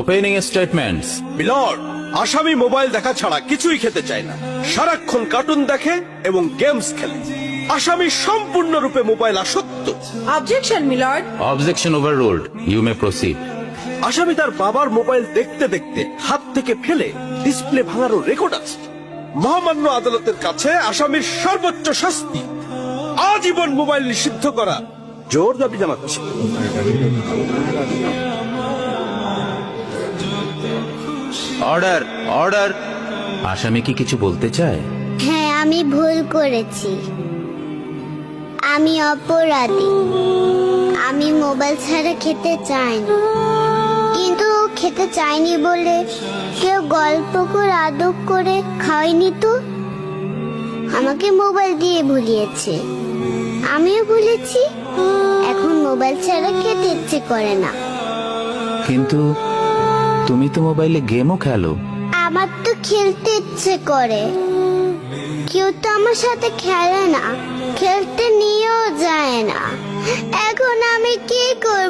Opening statements. Milord, আসামি mobile দেখা ছাড়া কিছুই খেতে চায় না, সারাক্ষণ কার্টুন দেখে এবং গেমস খেলে। আসামি সম্পূর্ণরূপে মোবাইল আসক্ত। Objection milord. Objection overruled, you may proceed. আসামি তার বাবার মোবাইল দেখতে দেখতে হাত থেকে ফেলে ডিসপ্লে ভাঙারও রেকর্ড আছে। মহামান্য আদালতের কাছে আসামির সর্বোচ্চ শাস্তি আজীবন মোবাইল নিষিদ্ধ করা জোর দাবি জানাচ্ছে। Order, order. আসামি কি কিছু বলতে চায়? হ্যাঁ, আমি ভুল করেছি, আমি অপরাধী। আমি মোবাইল ছাড়া খেতে চাইনি, কিন্তু খেতে চাইনি বলে কেউ গল্প করে আদর করে খাওয়াইনি তো। আমাকে মোবাইল দিয়ে ভুলিয়েছে, আমিও ভুলেছি। এখন মোবাইল ছাড়া খেতে ইচ্ছে করে না। কিন্তু তুমি তো মোবাইলে গেমও খেলো। আমার তো খেলতে ইচ্ছে করে, কেউ তো আমার সাথে খেলে না, খেলতে নিয়েও যায় না। এখন আমি কি করব